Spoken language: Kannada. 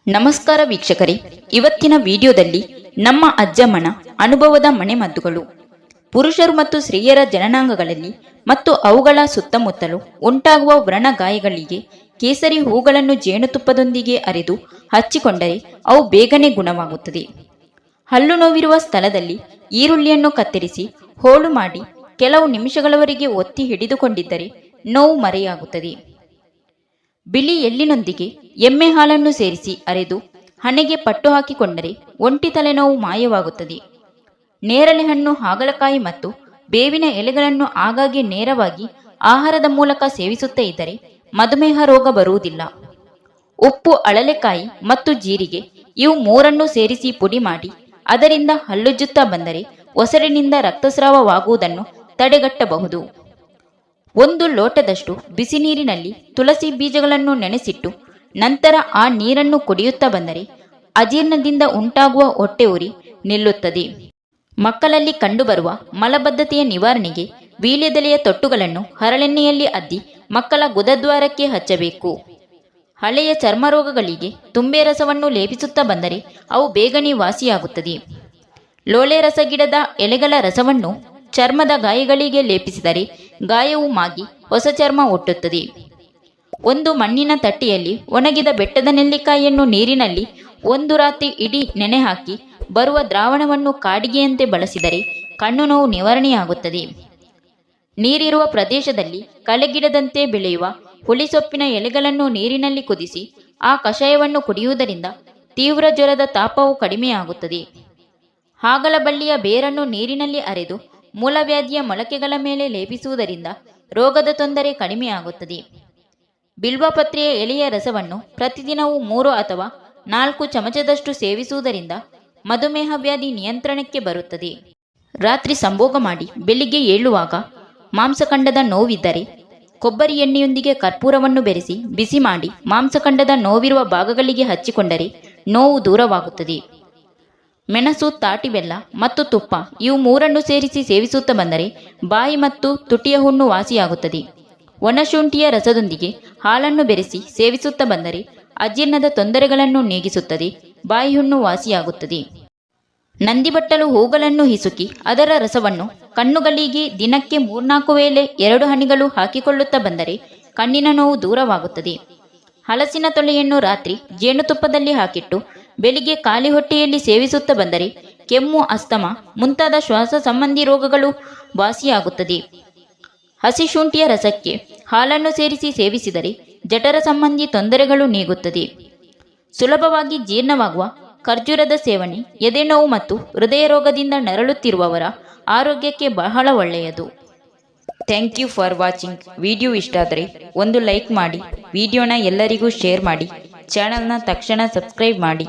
ನಮಸ್ಕಾರ ವೀಕ್ಷಕರೇ, ಇವತ್ತಿನ ವಿಡಿಯೋದಲ್ಲಿ ನಮ್ಮ ಅಜ್ಜಮ್ಮನ ಅನುಭವದ ಮನೆಮದ್ದುಗಳು, ಪುರುಷರು ಮತ್ತು ಸ್ತ್ರೀಯರ ಜನನಾಂಗಗಳಲ್ಲಿ ಮತ್ತು ಅವುಗಳ ಸುತ್ತಮುತ್ತಲೂ ಉಂಟಾಗುವ ವ್ರಣ ಗಾಯಗಳಿಗೆ ಕೇಸರಿ ಹೂಗಳನ್ನು ಜೇನುತುಪ್ಪದೊಂದಿಗೆ ಅರೆದು ಹಚ್ಚಿಕೊಂಡರೆ ಅವು ಬೇಗನೆ ಗುಣವಾಗುತ್ತದೆ. ಹಲ್ಲು ನೋವಿರುವ ಸ್ಥಳದಲ್ಲಿ ಈರುಳ್ಳಿಯನ್ನು ಕತ್ತರಿಸಿ ಹೋಳು ಮಾಡಿ ಕೆಲವು ನಿಮಿಷಗಳವರೆಗೆ ಒತ್ತಿ ಹಿಡಿದುಕೊಂಡಿದ್ದರೆ ನೋವು ಮರೆಯಾಗುತ್ತದೆ. ಬಿಳಿ ಎಳ್ಳಿನೊಂದಿಗೆ ಎಮ್ಮೆ ಹಾಲನ್ನು ಸೇರಿಸಿ ಅರೆದು ಹಣೆಗೆ ಪಟ್ಟು ಹಾಕಿಕೊಂಡರೆ ಒಂಟಿ ತಲೆನೋವು ಮಾಯವಾಗುತ್ತದೆ. ನೇರಳೆ ಹಣ್ಣು, ಹಾಗಲಕಾಯಿ ಮತ್ತು ಬೇವಿನ ಎಲೆಗಳನ್ನು ಆಗಾಗ್ಗೆ ನೇರವಾಗಿ ಆಹಾರದ ಮೂಲಕ ಸೇವಿಸುತ್ತಾ ಇದ್ದರೆ ಮಧುಮೇಹ ರೋಗ ಬರುವುದಿಲ್ಲ. ಉಪ್ಪು, ಅಳಲೆಕಾಯಿ ಮತ್ತು ಜೀರಿಗೆ ಇವು ಮೂರನ್ನು ಸೇರಿಸಿ ಪುಡಿ ಮಾಡಿ ಅದರಿಂದ ಹಲ್ಲುಜ್ಜುತ್ತಾ ಬಂದರೆ ಒಸಡಿನಿಂದ ರಕ್ತಸ್ರಾವವಾಗುವುದನ್ನು ತಡೆಗಟ್ಟಬಹುದು. 1 ಲೋಟದಷ್ಟು ಬಿಸಿ ನೀರಿನಲ್ಲಿ ತುಳಸಿ ಬೀಜಗಳನ್ನು ನೆನೆಸಿಟ್ಟು ನಂತರ ಆ ನೀರನ್ನು ಕುಡಿಯುತ್ತಾ ಬಂದರೆ ಅಜೀರ್ಣದಿಂದ ಉಂಟಾಗುವ ಹೊಟ್ಟೆ ಉರಿ ನಿಲ್ಲುತ್ತದೆ. ಮಕ್ಕಳಲ್ಲಿ ಕಂಡುಬರುವ ಮಲಬದ್ಧತೆಯ ನಿವಾರಣೆಗೆ ವೀಳ್ಯದೆಲೆಯ ತೊಟ್ಟುಗಳನ್ನು ಹರಳೆಣ್ಣೆಯಲ್ಲಿ ಅದ್ದಿ ಮಕ್ಕಳ ಗುದದ್ವಾರಕ್ಕೆ ಹಚ್ಚಬೇಕು. ಹಳೆಯ ಚರ್ಮ ರೋಗಗಳಿಗೆ ತುಂಬೆ ರಸವನ್ನು ಲೇಪಿಸುತ್ತಾ ಬಂದರೆ ಅವು ಬೇಗನೆ ವಾಸಿಯಾಗುತ್ತದೆ. ಲೋಳೆ ರಸ ಗಿಡದ ಎಲೆಗಳ ರಸವನ್ನು ಚರ್ಮದ ಗಾಯಗಳಿಗೆ ಲೇಪಿಸಿದರೆ ಗಾಯವು ಮಾಗಿ ಹೊಸ ಚರ್ಮ ಹುಟ್ಟುತ್ತದೆ. 1 ಮಣ್ಣಿನ ತಟ್ಟೆಯಲ್ಲಿ ಒಣಗಿದ ಬೆಟ್ಟದ ನೆಲ್ಲಿಕಾಯಿಯನ್ನು ನೀರಿನಲ್ಲಿ 1 ರಾತ್ರಿ ಇಡೀ ನೆನೆ ಹಾಕಿ ಬರುವ ದ್ರಾವಣವನ್ನು ಕಾಡಿಗೆಯಂತೆ ಬಳಸಿದರೆ ಕಣ್ಣು ನೋವು ನಿವಾರಣೆಯಾಗುತ್ತದೆ. ನೀರಿರುವ ಪ್ರದೇಶದಲ್ಲಿ ಕಳೆಗಿಡದಂತೆ ಬೆಳೆಯುವ ಹುಳಿಸೊಪ್ಪಿನ ಎಲೆಗಳನ್ನು ನೀರಿನಲ್ಲಿ ಕುದಿಸಿ ಆ ಕಷಾಯವನ್ನು ಕುಡಿಯುವುದರಿಂದ ತೀವ್ರ ಜ್ವರದ ತಾಪವು ಕಡಿಮೆಯಾಗುತ್ತದೆ. ಹಾಗಲಬಳ್ಳಿಯ ಬೇರನ್ನು ನೀರಿನಲ್ಲಿ ಅರೆದು ಮೂಲವ್ಯಾಧಿಯ ಮೊಳಕೆಗಳ ಮೇಲೆ ಲೇಪಿಸುವುದರಿಂದ ರೋಗದ ತೊಂದರೆ ಕಡಿಮೆಯಾಗುತ್ತದೆ. ಬಿಲ್ವಪತ್ರೆಯ ಎಲೆಯ ರಸವನ್ನು ಪ್ರತಿದಿನವೂ 3 ಅಥವಾ 4 ಚಮಚದಷ್ಟು ಸೇವಿಸುವುದರಿಂದ ಮಧುಮೇಹ ವ್ಯಾಧಿ ನಿಯಂತ್ರಣಕ್ಕೆ ಬರುತ್ತದೆ. ರಾತ್ರಿ ಸಂಭೋಗ ಮಾಡಿ ಬೆಳಿಗ್ಗೆ ಏಳುವಾಗ ಮಾಂಸಖಂಡದ ನೋವಿದ್ದರೆ ಕೊಬ್ಬರಿ ಎಣ್ಣೆಯೊಂದಿಗೆ ಕರ್ಪೂರವನ್ನು ಬೆರೆಸಿ ಬಿಸಿ ಮಾಡಿ ಮಾಂಸಖಂಡದ ನೋವಿರುವ ಭಾಗಗಳಿಗೆ ಹಚ್ಚಿಕೊಂಡರೆ ನೋವು ದೂರವಾಗುತ್ತದೆ. ಮೆಣಸು, ತಾಟಿ ಬೆಲ್ಲ ಮತ್ತು ತುಪ್ಪ ಇವು ಮೂರನ್ನು ಸೇರಿಸಿ ಸೇವಿಸುತ್ತಾ ಬಂದರೆ ಬಾಯಿ ಮತ್ತು ತುಟಿಯ ಹುಣ್ಣು ವಾಸಿಯಾಗುತ್ತದೆ. ಒಣಶುಂಠಿಯ ರಸದೊಂದಿಗೆ ಹಾಲನ್ನು ಬೆರೆಸಿ ಸೇವಿಸುತ್ತಾ ಬಂದರೆ ಅಜೀರ್ಣದ ತೊಂದರೆಗಳನ್ನು ನೀಗಿಸುತ್ತದೆ. ಬಾಯಿ ಹುಣ್ಣು ವಾಸಿಯಾಗುತ್ತದೆ. ನಂದಿಬಟ್ಟಲು ಹೂಗಳನ್ನು ಹಿಸುಕಿ ಅದರ ರಸವನ್ನು ಕಣ್ಣುಗಳಿಗೆ ದಿನಕ್ಕೆ 3-4 ವೇಳೆ 2 ಹನಿಗಳು ಹಾಕಿಕೊಳ್ಳುತ್ತಾ ಬಂದರೆ ಕಣ್ಣಿನ ನೋವು ದೂರವಾಗುತ್ತದೆ. ಹಲಸಿನ ತೊಳೆಯನ್ನು ರಾತ್ರಿ ಜೇನುತುಪ್ಪದಲ್ಲಿ ಹಾಕಿಟ್ಟು ಬೆಳಿಗ್ಗೆ ಖಾಲಿ ಹೊಟ್ಟೆಯಲ್ಲಿ ಸೇವಿಸುತ್ತಾ ಬಂದರೆ ಕೆಮ್ಮು, ಅಸ್ತಮ ಮುಂತಾದ ಶ್ವಾಸ ಸಂಬಂಧಿ ರೋಗಗಳು ವಾಸಿಯಾಗುತ್ತದೆ. ಹಸಿ ಶುಂಠಿಯ ರಸಕ್ಕೆ ಹಾಲನ್ನು ಸೇರಿಸಿ ಸೇವಿಸಿದರೆ ಜಠರ ಸಂಬಂಧಿ ತೊಂದರೆಗಳು ನೀಗುತ್ತದೆ. ಸುಲಭವಾಗಿ ಜೀರ್ಣವಾಗುವ ಖರ್ಜೂರದ ಸೇವನೆ ಎದೆನೋವು ಮತ್ತು ಹೃದಯ ರೋಗದಿಂದ ನರಳುತ್ತಿರುವವರ ಆರೋಗ್ಯಕ್ಕೆ ಬಹಳ ಒಳ್ಳೆಯದು. Thank you for watching. Video ಇಷ್ಟ ಆದರೆ ಒಂದು ಲೈಕ್ ಮಾಡಿ, ವಿಡಿಯೋನ ಎಲ್ಲರಿಗೂ ಶೇರ್ ಮಾಡಿ, ಚಾನಲ್ನ ತಕ್ಷಣ ಸಬ್ಸ್ಕ್ರೈಬ್ ಮಾಡಿ.